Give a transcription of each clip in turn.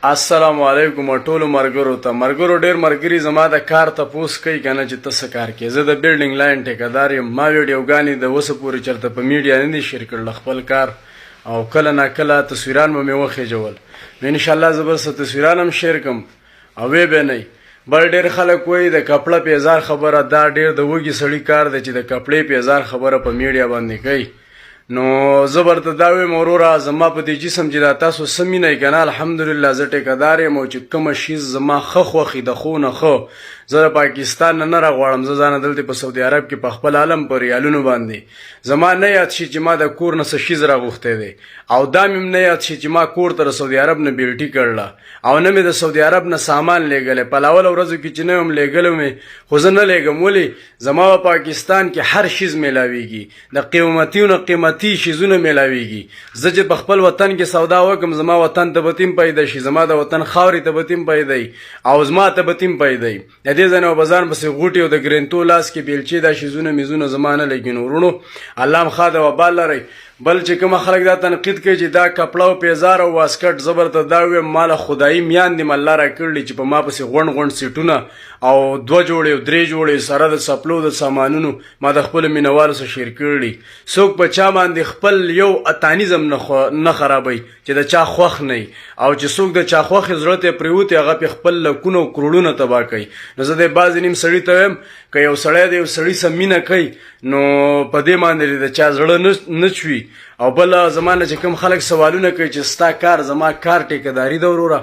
السلام علیکم ټولو مرګرو ته مرګرو ډیر مرګري زما د کار تپوس کوي کنه چې تاسو کار کې زه د بیلډینګ لاین ټیکدار یم ما ویډیوګانې د وسه پورې چرته په میډیا نه دي شیر کړل خپل کار او کله نه کله تصویران مې وخېجول نو ان شاء الله زه به تصویران هم شیر کوم او به نه بل ډیر خلک وایي د کپړه پیزار خبره دا ډیر د وګي سړی کار دی چې د کپړې پیزار خبره په میډیا باندې کوي نو زبر ته دا وې مورورا زما په دې جسم چې دا تاسو سمینه کنه الحمدلله زه ټیکدار یم او چې کوم شي زما خوخي د خونه خو زه پاکستان نه راغواړم زه ځان دلته په سعودي عرب کې په خپل عالم پر ریالونو باندې زما نه یاد شي چې ما د کور نه څه شي زرا غوښته دي او دا مم نه یاد شي چې ما کور تر سعودي عرب نه بیلټي کړله او نه مې د سعودي عرب نه سامان لېګل په لاول ورځو کې چې نه هم لېګل مې خو زه نه لېګم ولې زما په پاکستان کې هر شیز ملاويږي د قیمتیونو قیمتي شیزونه ملاويږي زه چې په خپل وطن کې سودا وکم زما وطن ته بتیم پیدا شي زما د وطن خاوري ته بتیم پیدا او زما ته بتیم پیدا دې ځنه بازار پسې غوټي او د ګرینټو لاس کې بیلچې دا شیزونه میزونه زمانه لګین ورونو الله مخاده وبال لري بل چې کوم خلک دا تنقید کوي چې دا کپړه او پیزار او واسکټ زبر ته دا وې مال خدای میان دې الله را کړلی چې په ما پسې غون سیټونه او دو جوړې او درې جوړې سره د سپلو د سامانونو ما د خپل مینوالو سره شیر کړلی څوک په چا باندې خپل یو اتانیزم نه خرابوي چې د چا خوخ نه او چې څوک د چا خوخ ضرورت پریوتی هغه په خپل لکونو کروڑونه تبا کوي نو زه د باز نیم سړی ته ویم که یو سړی د یو سړی سره مینه کوي نو په دې باندې د چا زړه نه چوي او بل زمانه چې کوم خلک سوالونه کوي چې ستا کار زما کار ټیکداري ده وروره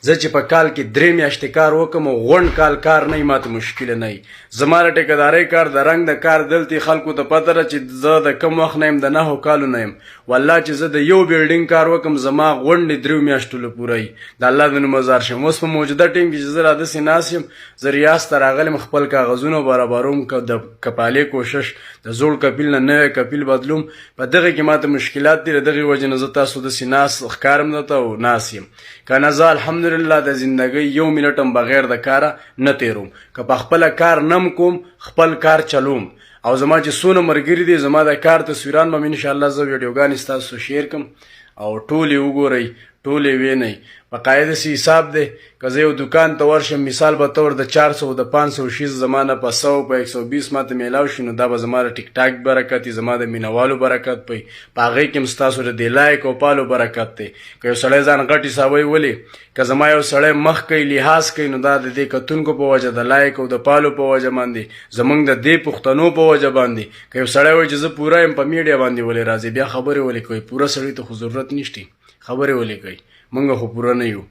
زه چې په کال کې 3 میاشتې کار وکم او غونډ کال کار نه ماته مشکل نه زما د ټیکداري کار د رنګ د کار دلته خلکو ته پته را چې زه د کم وخت نه يم د 9 کالو نه يم والله چې زه د یو بیلډینګ کار وکم زما غونډې 3 میاشتو له پورای د الله د مزار شم اوس په موجوده ټیم کې چې زه را د سیناس یم زه ریاست ته راغلم خپل کاغذونه برابروم د کپالې کوشش د زوړ کپیل نه نوی کپیل بدلوم په دغه کې ماته مشکلات دي دغه وجه نه زه تاسو د سیناس ښکارم نه ته او ناس یم کنه زه الحمدلله د زندګۍ یو منټ هم بغیر د کاره نه تیروم که په خپل کار نم کوم خپل کار چلوم او زما چې سونه مرګري دي زما د کار تصویران به ان شاء الله زه ویډیوګانې تاسو شیر کوم او ټولې وګورئ ټولې وینئ په قاعده سي حساب دی که زه یو دکان ته ورشم مثال به طور د 400 د 500 شیز زمانه په 100 په 120 ماته میلاو شي نو دا به زما د ټیک ټاک برکت زما د مینوالو برکت پي په هغې کې هم ستاسو د لایک او پالو برکت دی که یو سړی ځان غټ حسابوي ولې که زما یو سړی مخ کوي لحاظ کوي نو دا د دې کتونکو په وجه د لایک او د پالو په وجه باندې زمونږ د دې پښتنو په وجه باندې که یو سړی وایي چې زه پوره یم په میډیا باندې ولې راځي بیا خبرې ولې کوي پوره سړی ته خو ضرورت نشته خبرې ولې کوي مونږ خو پوره نه یو